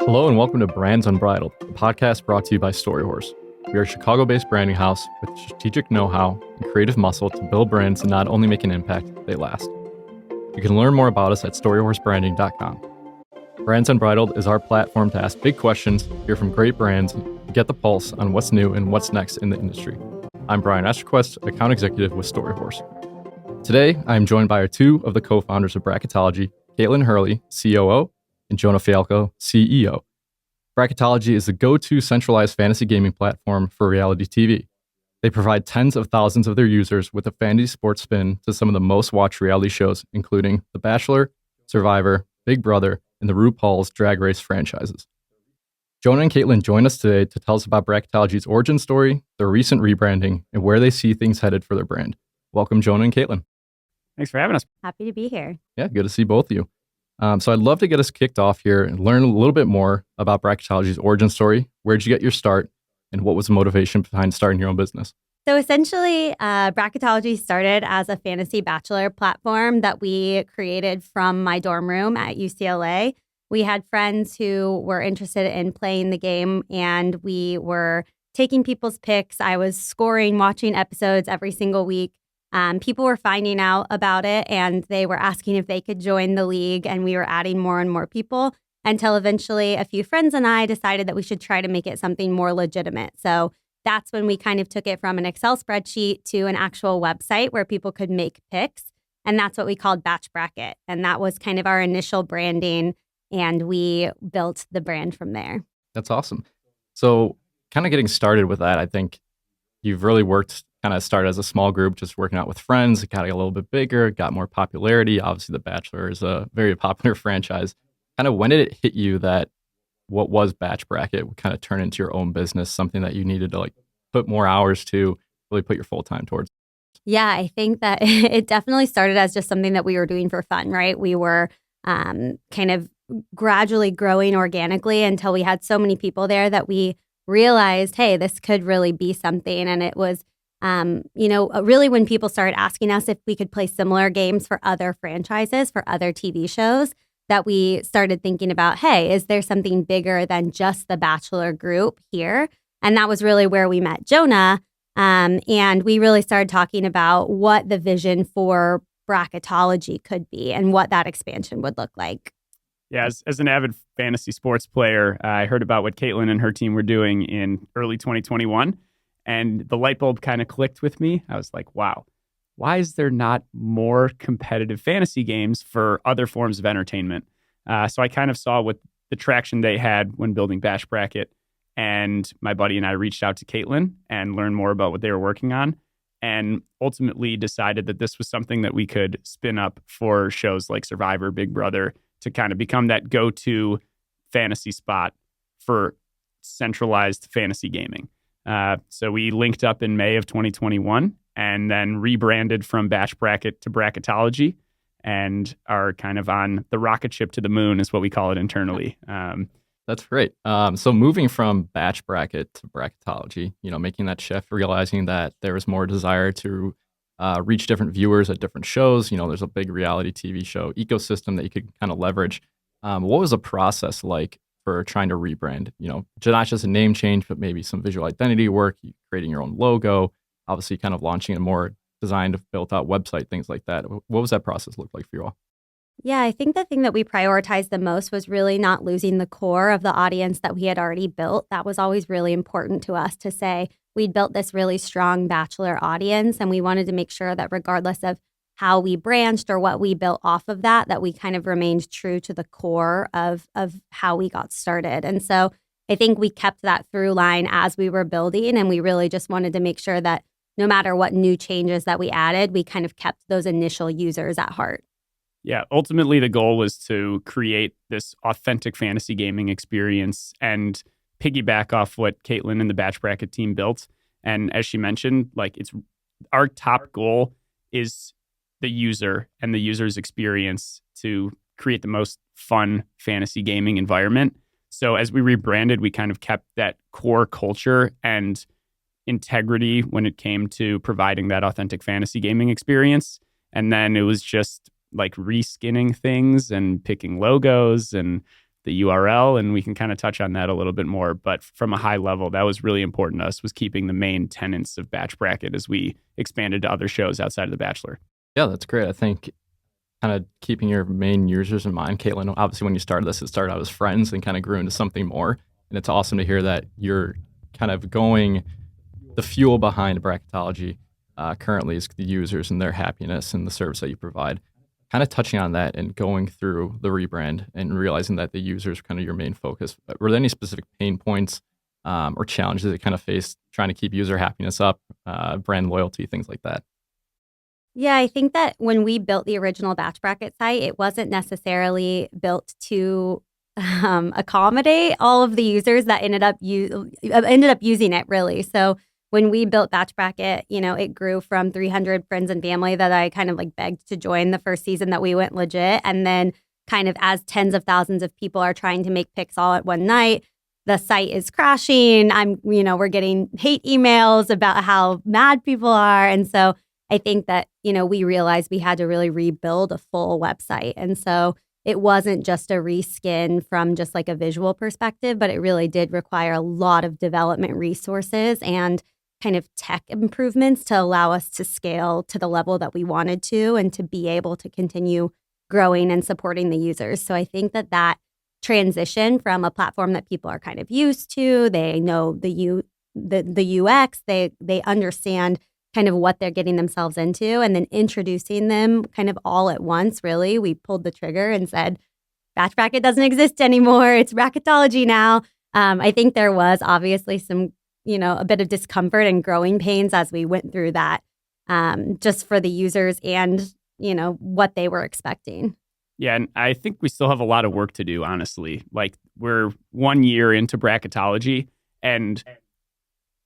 Hello and welcome to Brands Unbridled, a podcast brought to you by Storyhorse. We are a Chicago-based branding house with strategic know-how and creative muscle to build brands that not only make an impact, they last. You can learn more about us at storyhorsebranding.com. Brands Unbridled is our platform to ask big questions, hear from great brands, and get the pulse on what's new and what's next in the industry. I'm Brian Esterquist, account executive with Storyhorse. Today, I am joined by our two of the co-founders of Bracketology, Kaitlyn Hurley, COO, and Jonah Fialkow, CEO. Bracketology is the go-to centralized fantasy gaming platform for reality TV. They provide tens of thousands of their users with a fantasy sports spin to some of the most watched reality shows, including The Bachelor, Survivor, Big Brother, and the RuPaul's Drag Race franchises. Jonah and Kaitlyn join us today to tell us about Bracketology's origin story, their recent rebranding, and where they see things headed for their brand. Welcome, Jonah and Kaitlyn. Thanks for having us. Happy to be here. Yeah, good to see both of you. So I'd love to get us kicked off here and learn a little bit more about Bracketology's origin story. Where'd you get your start, and what was the motivation behind starting your own business? So essentially, Bracketology started as a fantasy bachelor platform that we created from my dorm room at UCLA. We had friends who were interested in playing the game, and we were taking people's picks. I was scoring, watching episodes every single week. People were finding out about it, and they were asking if they could join the league, and we were adding more and more people until eventually a few friends and I decided that we should try to make it something more legitimate. So that's when we kind of took it from an Excel spreadsheet to an actual website where people could make picks, and that's what we called Batch Bracket, and that was kind of our initial branding, and we built the brand from there. That's awesome. So kind of getting started with that, I think you've really worked, kind of started as a small group, just working out with friends. It got a little bit bigger, got more popularity. Obviously, The Bachelor is a very popular franchise. Kind of when did it hit you that what was Batch Bracket would kind of turn into your own business, something that you needed to put more hours to really put your full time towards? Yeah, I think that it definitely started as just something that we were doing for fun, right? We were kind of gradually growing organically until we had so many people there that we realized, hey, this could really be something. And it was really when people started asking us if we could play similar games for other franchises, for other TV shows, that we started thinking about, hey, is there something bigger than just the Bachelor group here? And that was really where we met Jonah. And we really started talking about what the vision for Bracketology could be and what that expansion would look like. Yeah, as an avid fantasy sports player, I heard about what Kaitlyn and her team were doing in early 2021. And the light bulb kind of clicked with me. I was like, wow, why is there not more competitive fantasy games for other forms of entertainment? So I kind of saw what the traction they had when building Batch Bracket. And my buddy and I reached out to Kaitlyn and learned more about what they were working on, and ultimately decided that this was something that we could spin up for shows like Survivor, Big Brother, to kind of become that go-to fantasy spot for centralized fantasy gaming. So we linked up in May of 2021 and then rebranded from Batch Bracket to Bracketology, and are kind of on the rocket ship to the moon is what we call it internally. That's great. So moving from Batch Bracket to Bracketology, making that shift, realizing that there was more desire to reach different viewers at different shows. There's a big reality TV show ecosystem that you could kind of leverage. What was the process like for trying to rebrand? Not just a name change, but maybe some visual identity work, creating your own logo, obviously kind of launching a more designed, built out website, things like that. What was that process look like for you all? Yeah, I think the thing that we prioritized the most was really not losing the core of the audience that we had already built. That was always really important to us to say we'd built this really strong Bachelor audience, and we wanted to make sure that regardless of how we branched or what we built off of that we kind of remained true to the core of how we got started. And so I think we kept that through line as we were building, and we really just wanted to make sure that no matter what new changes that we added, we kind of kept those initial users at heart. Yeah, ultimately the goal was to create this authentic fantasy gaming experience and piggyback off what Kaitlyn and the Batch Bracket team built. And as she mentioned, it's our top goal is the user and the user's experience to create the most fun fantasy gaming environment. So as we rebranded, we kind of kept that core culture and integrity when it came to providing that authentic fantasy gaming experience. And then it was just like reskinning things and picking logos and the URL, and we can kind of touch on that a little bit more. But from a high level, that was really important to us, was keeping the main tenets of Batch Bracket as we expanded to other shows outside of The Bachelor. Yeah, that's great. I think kind of keeping your main users in mind. Kaitlyn, obviously when you started this, it started out as friends and kind of grew into something more. And it's awesome to hear that you're kind of going, the fuel behind Bracketology currently is the users and their happiness and the service that you provide. Kind of touching on that and going through the rebrand and realizing that the user is kind of your main focus. Were there any specific pain points or challenges that you kind of faced trying to keep user happiness up, brand loyalty, things like that? Yeah, I think that when we built the original Batch Bracket site, it wasn't necessarily built to accommodate all of the users that ended up using it, really. So when we built Batch Bracket, it grew from 300 friends and family that I kind of like begged to join the first season that we went legit. And then kind of as tens of thousands of people are trying to make picks all at one night, the site is crashing. We're getting hate emails about how mad people are. And so I think that, we realized we had to really rebuild a full website. And so it wasn't just a reskin from just like a visual perspective, but it really did require a lot of development resources and kind of tech improvements to allow us to scale to the level that we wanted to and to be able to continue growing and supporting the users. So I think that transition from a platform that people are kind of used to, they know the UX, they understand kind of what they're getting themselves into, and then introducing them kind of all at once, really. We pulled the trigger and said, Batch Bracket doesn't exist anymore. It's Bracketology now. I think there was obviously some, a bit of discomfort and growing pains as we went through that, just for the users and, what they were expecting. Yeah, and I think we still have a lot of work to do, honestly. Like, we're 1 year into Bracketology, and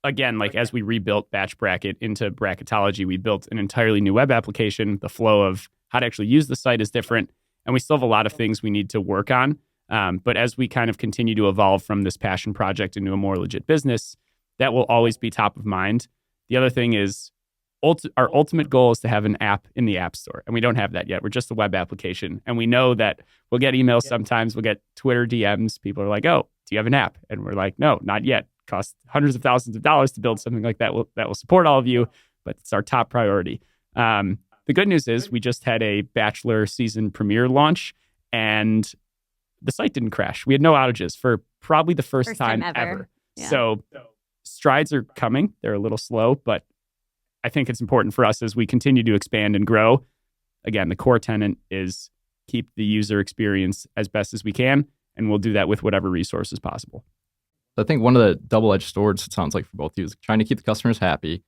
again, like as we rebuilt Batch Bracket into Bracketology, we built an entirely new web application. The flow of how to actually use the site is different, and we still have a lot of things we need to work on. But as we kind of continue to evolve from this passion project into a more legit business, that will always be top of mind. The other thing is our ultimate goal is to have an app in the App Store, and we don't have that yet. We're just a web application, and we know that we'll get emails sometimes. We'll get Twitter DMs. People are like, "Oh, do you have an app?" And we're like, "No, not yet." Cost hundreds of thousands of dollars to build something like that that will support all of you, but it's our top priority. The good news is we just had a Bachelor season premiere launch, and the site didn't crash. We had no outages for probably the first time ever. Yeah. So strides are coming. They're a little slow, but I think it's important for us as we continue to expand and grow. Again, the core tenet is keep the user experience as best as we can, and we'll do that with whatever resources possible. I think one of the double-edged swords, it sounds like for both of you, is trying to keep the customers happy,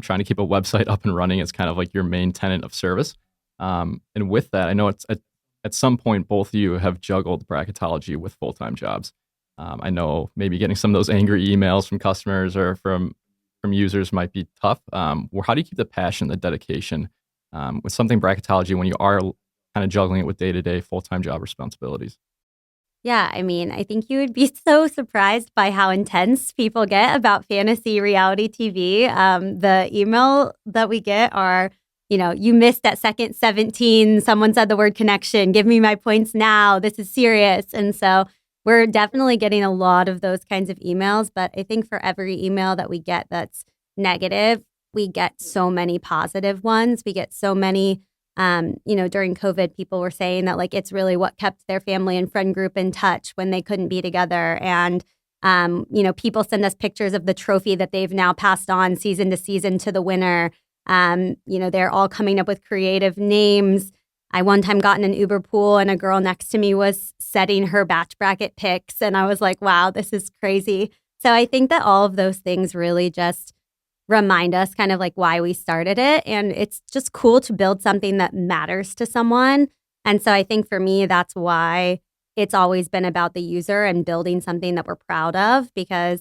trying to keep a website up and running is kind of like your main tenet of service. And with that, I know it's at some point, both of you have juggled Bracketology with full-time jobs. I know maybe getting some of those angry emails from customers or from users might be tough. How do you keep the passion, the dedication with something Bracketology when you are kind of juggling it with day-to-day full-time job responsibilities? Yeah, I mean, I think you would be so surprised by how intense people get about fantasy reality TV. The email that we get are, you missed at second 17. Someone said the word connection. Give me my points now. This is serious. And so we're definitely getting a lot of those kinds of emails. But I think for every email that we get that's negative, we get so many positive ones. We get so many during COVID, people were saying that like it's really what kept their family and friend group in touch when they couldn't be together. And, people send us pictures of the trophy that they've now passed on season to season to the winner. They're all coming up with creative names. I one time got in an Uber pool and a girl next to me was setting her Batch Bracket picks. And I was like, wow, this is crazy. So I think that all of those things really just remind us kind of like why we started it. And it's just cool to build something that matters to someone. And so I think for me, that's why it's always been about the user and building something that we're proud of, because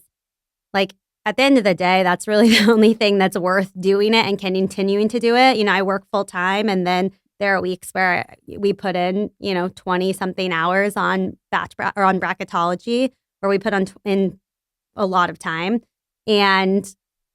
like at the end of the day, that's really the only thing that's worth doing it and continuing to do it. I work full time, and then there are weeks where we put in, 20 something hours on on Bracketology, where we put in a lot of time. And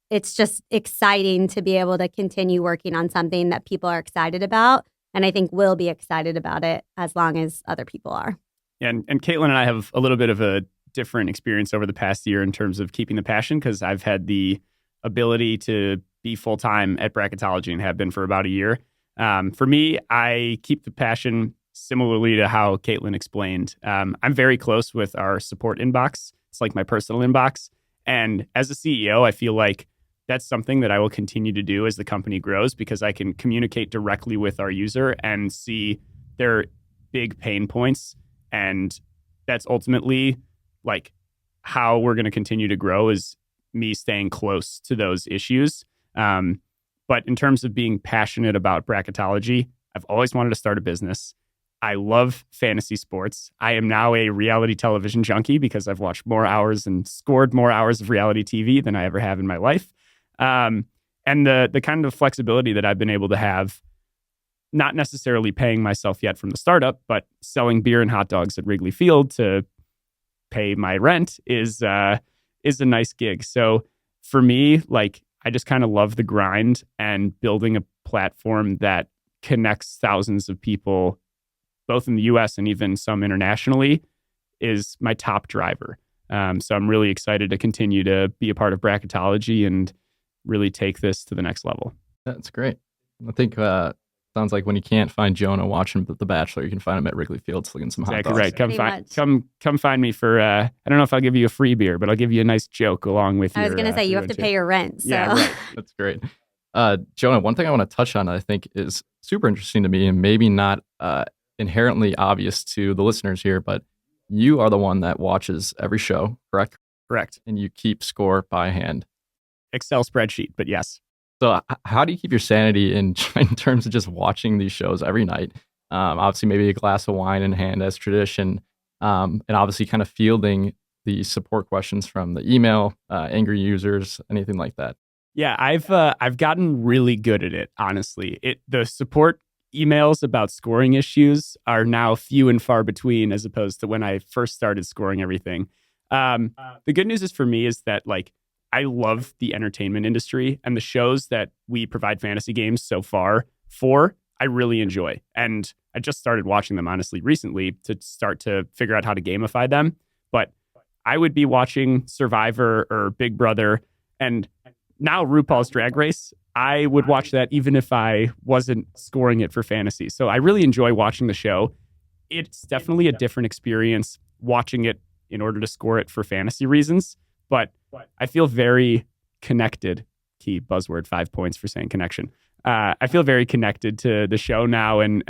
it's just exciting to be able to continue working on something that people are excited about. And I think we'll be excited about it as long as other people are. And Kaitlyn and I have a little bit of a different experience over the past year in terms of keeping the passion, because I've had the ability to be full-time at Bracketology and have been for about a year. For me, I keep the passion similarly to how Kaitlyn explained. I'm very close with our support inbox. It's like my personal inbox. And as a CEO, I feel like that's something that I will continue to do as the company grows, because I can communicate directly with our user and see their big pain points. And that's ultimately like how we're going to continue to grow, is me staying close to those issues. But in terms of being passionate about Bracketology, I've always wanted to start a business. I love fantasy sports. I am now a reality television junkie because I've watched more hours and scored more hours of reality TV than I ever have in my life. And the kind of flexibility that I've been able to have, not necessarily paying myself yet from the startup, but selling beer and hot dogs at Wrigley Field to pay my rent is a nice gig. So for me, like, I just kind of love the grind, and building a platform that connects thousands of people, both in the US and even some internationally, is my top driver. So I'm really excited to continue to be a part of Bracketology and really take this to the next level. That's great. I think sounds like when you can't find Jonah watching The Bachelor, you can find him at Wrigley Field slinging some hot dogs. Exactly right. Come find me for, I don't know if I'll give you a free beer, but I'll give you a nice joke along with I was going to say, you have to pay your rent. So. Yeah, right. That's great. Jonah, one thing I want to touch on that I think is super interesting to me, and maybe not inherently obvious to the listeners here, but you are the one that watches every show, correct? Correct. And you keep score by hand. Excel spreadsheet, but yes. So how do you keep your sanity in terms of just watching these shows every night? Obviously, maybe a glass of wine in hand as tradition, and obviously kind of fielding the support questions from the email, angry users, anything like that. Yeah, I've gotten really good at it, honestly. The support emails about scoring issues are now few and far between, as opposed to when I first started scoring everything. The good news is for me is that, like, I love the entertainment industry, and the shows that we provide fantasy games so far for, I really enjoy. And I just started watching them, honestly, recently to start to figure out how to gamify them. But I would be watching Survivor or Big Brother, and now RuPaul's Drag Race. I would watch that even if I wasn't scoring it for fantasy. So I really enjoy watching the show. It's definitely a different experience watching it in order to score it for fantasy reasons. But I feel very connected. Key buzzword, 5 points for saying connection. I feel very connected to the show now, and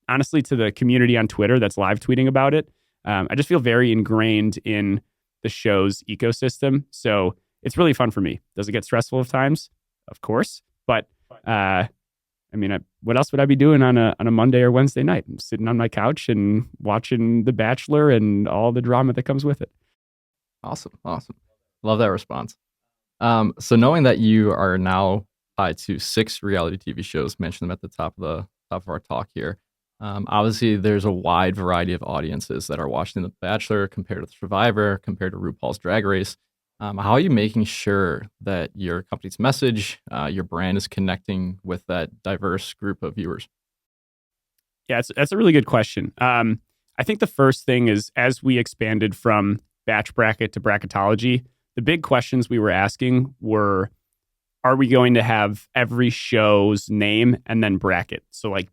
honestly to the community on Twitter that's live tweeting about it. I just feel very ingrained in the show's ecosystem. So it's really fun for me. Does it get stressful at times? Of course. But I mean, what else would I be doing on a Monday or Wednesday night? I'm sitting on my couch and watching The Bachelor and all the drama that comes with it. Awesome. Love that response. So knowing that you are now tied to 6 reality TV shows, mentioned them at the top of our talk here. Obviously, there's a wide variety of audiences that are watching The Bachelor compared to Survivor, compared to RuPaul's Drag Race. How are you making sure that your company's message, your brand is connecting with that diverse group of viewers? Yeah, that's a really good question. I think the first thing is, as we expanded from Batch Bracket to Bracketology, the big questions we were asking were, are we going to have every show's name and then bracket? So like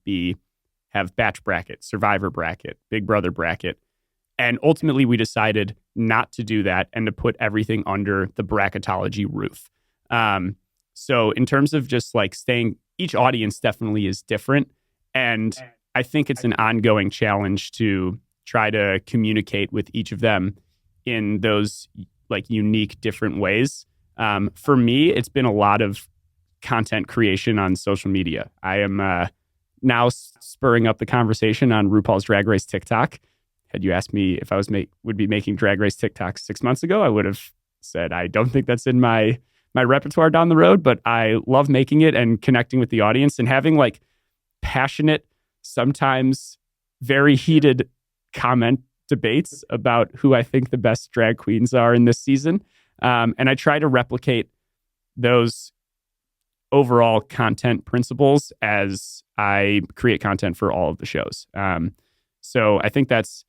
have Batch Bracket, Survivor Bracket, Big Brother Bracket. And ultimately we decided not to do that and to put everything under the Bracketology roof. So in terms of just like each audience definitely is different. And I think it's an ongoing challenge to try to communicate with each of them in those like unique different ways. For me, it's been a lot of content creation on social media. I am now spurring up the conversation on RuPaul's Drag Race TikTok. Had you asked me if I would be making Drag Race TikToks 6 months ago, I would have said, I don't think that's in my repertoire down the road, but I love making it and connecting with the audience and having like passionate, sometimes very heated comment debates about who I think the best drag queens are in this season. And I try to replicate those overall content principles as I create content for all of the shows. So I think that's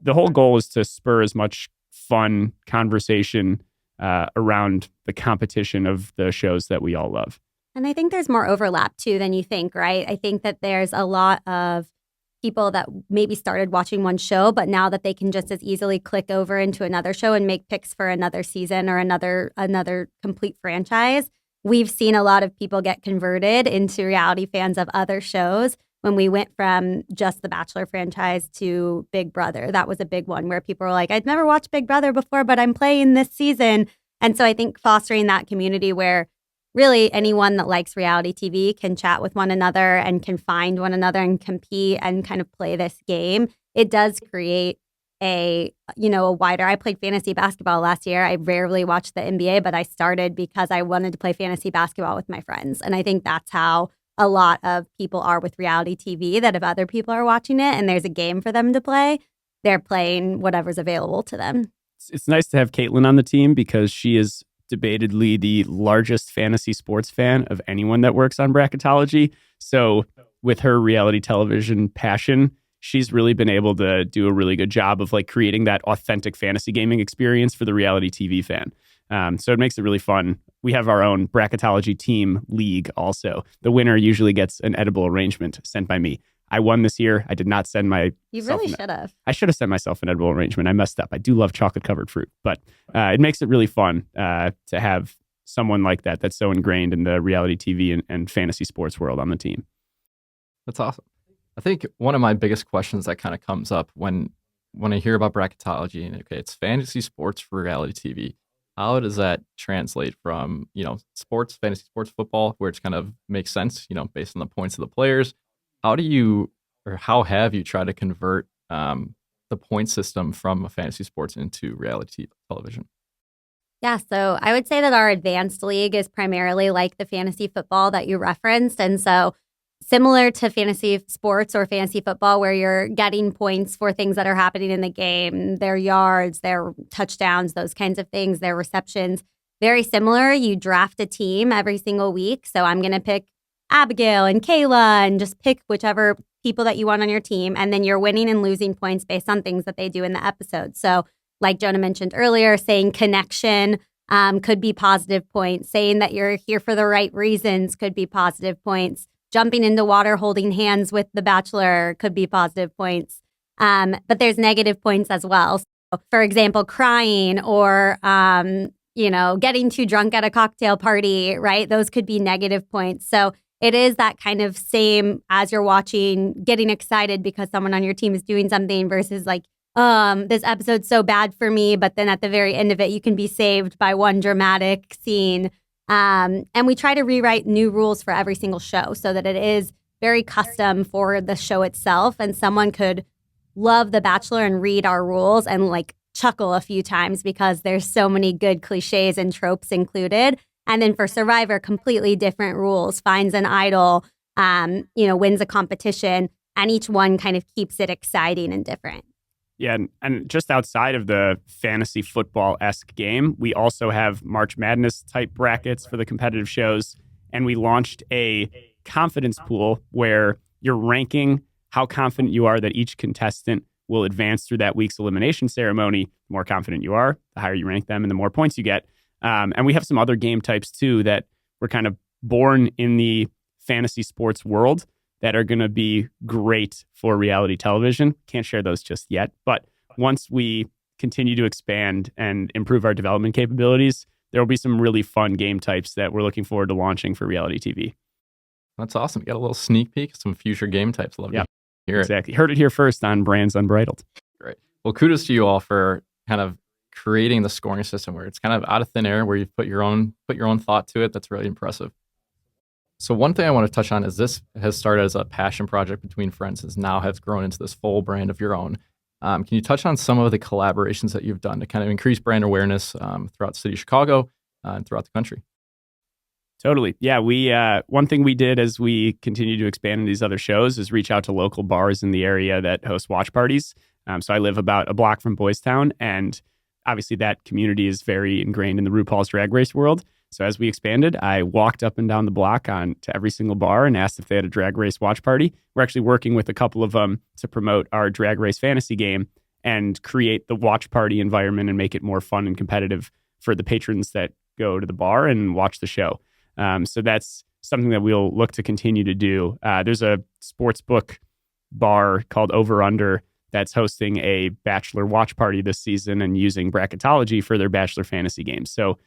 the whole goal is to spur as much fun conversation around the competition of the shows that we all love. And I think there's more overlap too than you think, right? I think that there's a lot of people that maybe started watching one show, but now that they can just as easily click over into another show and make picks for another season or another complete franchise, we've seen a lot of people get converted into reality fans of other shows. When we went from just the Bachelor franchise to Big Brother, that was a big one where people were like, I'd never watched Big Brother before, but I'm playing this season. And so I think fostering that community where really anyone that likes reality TV can chat with one another and can find one another and compete and kind of play this game. It does create a wider. I played fantasy basketball last year. I rarely watched the NBA, but I started because I wanted to play fantasy basketball with my friends. And I think that's how a lot of people are with reality TV, that if other people are watching it and there's a game for them to play, they're playing whatever's available to them. It's nice to have Kaitlyn on the team because she is debatedly the largest fantasy sports fan of anyone that works on Bracketology. So with her reality television passion, she's really been able to do a really good job of like creating that authentic fantasy gaming experience for the reality TV fan. So it makes it really fun. We have our own Bracketology team league also. The winner usually gets an edible arrangement sent by me. I won this year. I did not send my... You really should have. I should have sent myself an edible arrangement. I messed up. I do love chocolate-covered fruit, but it makes it really fun to have someone like that that's so ingrained in the reality TV and fantasy sports world on the team. That's awesome. I think one of my biggest questions that kind of comes up when I hear about Bracketology, and okay, it's fantasy sports for reality TV. How does that translate from, sports, fantasy sports football, where it's kind of makes sense, based on the points of the players? How have you tried to convert the point system from a fantasy sports into reality television? Yeah, so I would say that our advanced league is primarily like the fantasy football that you referenced. And so similar to fantasy sports or fantasy football, where you're getting points for things that are happening in the game, their yards, their touchdowns, those kinds of things, their receptions, very similar. You draft a team every single week. So I'm going to pick Abigail and Kayla and just pick whichever people that you want on your team. And then you're winning and losing points based on things that they do in the episode. So like Jonah mentioned earlier, saying connection could be positive points. Saying that you're here for the right reasons could be positive points. Jumping into water, holding hands with the Bachelor could be positive points. But there's negative points as well. So, for example, crying or, getting too drunk at a cocktail party, right? Those could be negative points. So it is that kind of same as you're watching, getting excited because someone on your team is doing something versus like, this episode's so bad for me. But then at the very end of it, you can be saved by one dramatic scene. And we try to rewrite new rules for every single show so that it is very custom for the show itself. And someone could love The Bachelor and read our rules and like chuckle a few times because there's so many good cliches and tropes included. And then for Survivor, completely different rules, finds an idol, wins a competition, and each one kind of keeps it exciting and different. Yeah, and just outside of the fantasy football-esque game, we also have March Madness type brackets for the competitive shows. And we launched a confidence pool where you're ranking how confident you are that each contestant will advance through that week's elimination ceremony. The more confident you are, the higher you rank them and the more points you get. And we have some other game types too that were kind of born in the fantasy sports world that are going to be great for reality television. Can't share those just yet. But once we continue to expand and improve our development capabilities, there will be some really fun game types that we're looking forward to launching for reality TV. That's awesome. You got a little sneak peek of some future game types. Love to hear it. Exactly. Heard it here first on Brands Unbridled. Great. Well, kudos to you all for kind of creating the scoring system where it's kind of out of thin air, where you've put your own thought to it. That's really impressive. So one thing I want to touch on is this has started as a passion project between friends, and now has grown into this full brand of your own. Can you touch on some of the collaborations that you've done to kind of increase brand awareness throughout the city of Chicago and throughout the country? Totally. Yeah, we one thing we did as we continue to expand in these other shows is reach out to local bars in the area that host watch parties. So I live about a block from Boys Town, and obviously that community is very ingrained in the RuPaul's Drag Race world. So as we expanded, I walked up and down the block on to every single bar and asked if they had a Drag Race watch party. We're actually working with a couple of them to promote our Drag Race fantasy game. and create the watch party environment and make it more fun and competitive for the patrons that go to the bar and watch the show. So that's something that we'll look to continue to do. There's a sportsbook bar called Over Under that's hosting a Bachelor watch party this season and using Bracketology for their Bachelor fantasy games. So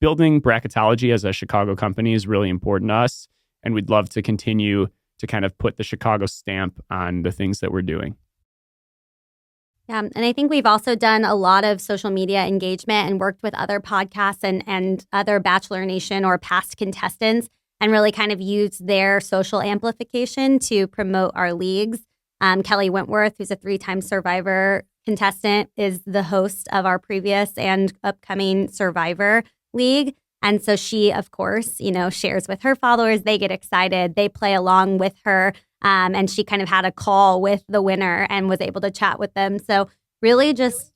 building Bracketology as a Chicago company is really important to us, and we'd love to continue to kind of put the Chicago stamp on the things that we're doing. Yeah, and I think we've also done a lot of social media engagement and worked with other podcasts and other Bachelor Nation or past contestants and really kind of used their social amplification to promote our leagues. Kelly Wentworth, who's a 3-time Survivor contestant, is the host of our previous and upcoming Survivor League. And so she, of course, shares with her followers. They get excited. They play along with her. And she kind of had a call with the winner and was able to chat with them. So really just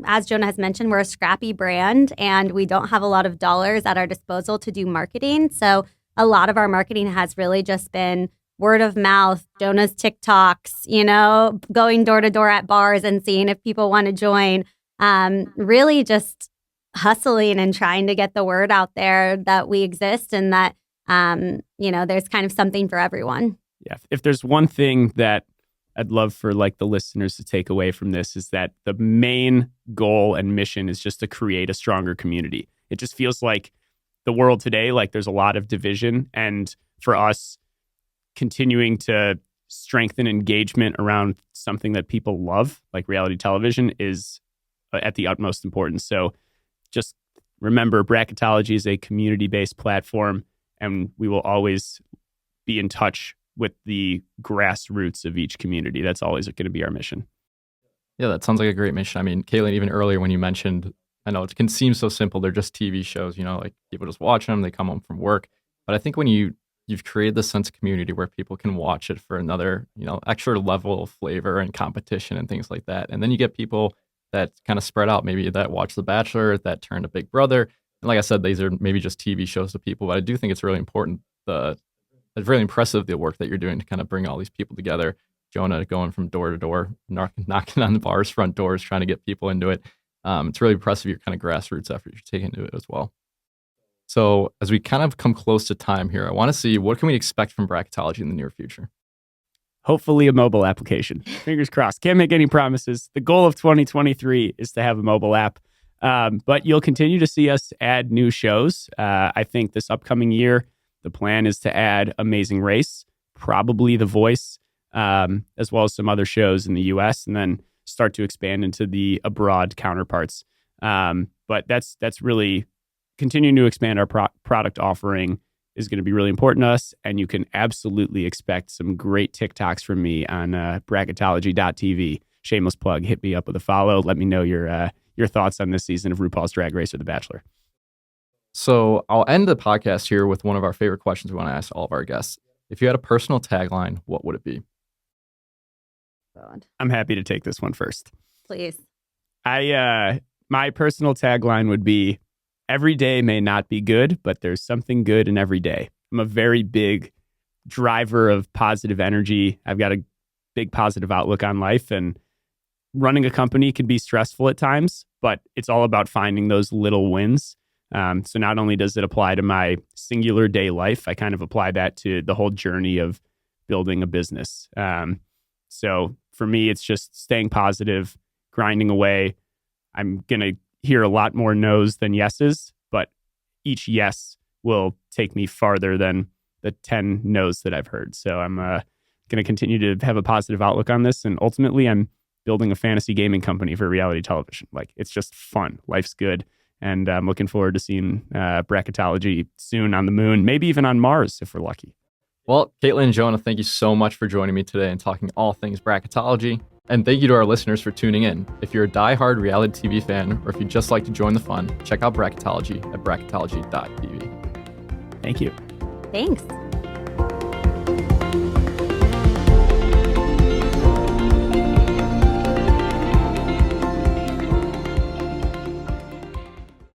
as Jonah has mentioned, we're a scrappy brand and we don't have a lot of dollars at our disposal to do marketing. So a lot of our marketing has really just been word of mouth, Jonah's TikToks, going door to door at bars and seeing if people want to join. Really just hustling and trying to get the word out there that we exist and that, there's kind of something for everyone. Yeah. If there's one thing that I'd love for the listeners to take away from this is that the main goal and mission is just to create a stronger community. It just feels like the world today, there's a lot of division. And for us, continuing to strengthen engagement around something that people love, like reality television, is at the utmost importance. So just remember, Bracketology is a community-based platform, and we will always be in touch with the grassroots of each community. That's always going to be our mission. Yeah, that sounds like a great mission. I mean, Kaitlyn, even earlier when you mentioned, I know it can seem so simple. They're just TV shows, people just watch them, they come home from work. But I think when you've created this sense of community where people can watch it for another, extra level of flavor and competition and things like that. And then you get people that kind of spread out, maybe that watch The Bachelor, that turn to Big Brother. And like I said, these are maybe just TV shows to people, but I do think it's really important. It's really impressive, the work that you're doing to kind of bring all these people together. Jonah going from door to door, knocking on the bar's front doors, trying to get people into it. It's really impressive, your kind of grassroots effort you're taking into it as well. So as we kind of come close to time here, I want to see what can we expect from Bracketology in the near future? Hopefully a mobile application. Fingers crossed. Can't make any promises. The goal of 2023 is to have a mobile app. But you'll continue to see us add new shows. I think this upcoming year, the plan is to add Amazing Race, probably The Voice, as well as some other shows in the U.S., and then start to expand into the abroad counterparts. But that's really continuing to expand our product offering is going to be really important to us, and you can absolutely expect some great TikToks from me on bracketology.tv. Shameless plug. Hit me up with a follow. Let me know your thoughts on this season of RuPaul's Drag Race or The Bachelor. So I'll end the podcast here with one of our favorite questions we want to ask all of our guests. If you had a personal tagline, what would it be? God. I'm happy to take this one first. Please. My personal tagline would be, every day may not be good, but there's something good in every day. I'm a very big driver of positive energy. I've got a big positive outlook on life, and running a company can be stressful at times, but it's all about finding those little wins. So not only does it apply to my singular day life, I kind of apply that to the whole journey of building a business. So for me, it's just staying positive, grinding away. I'm going to hear a lot more no's than yeses, but each yes will take me farther than the 10 no's that I've heard. So I'm going to continue to have a positive outlook on this. And ultimately, I'm building a fantasy gaming company for reality television. It's just fun. Life's good. And I'm looking forward to seeing Bracketology soon on the moon, maybe even on Mars if we're lucky. Well, Kaitlyn and Jonah, thank you so much for joining me today and talking all things Bracketology. And thank you to our listeners for tuning in. If you're a diehard reality TV fan, or if you'd just like to join the fun, check out Bracketology at bracketology.tv. Thank you. Thanks.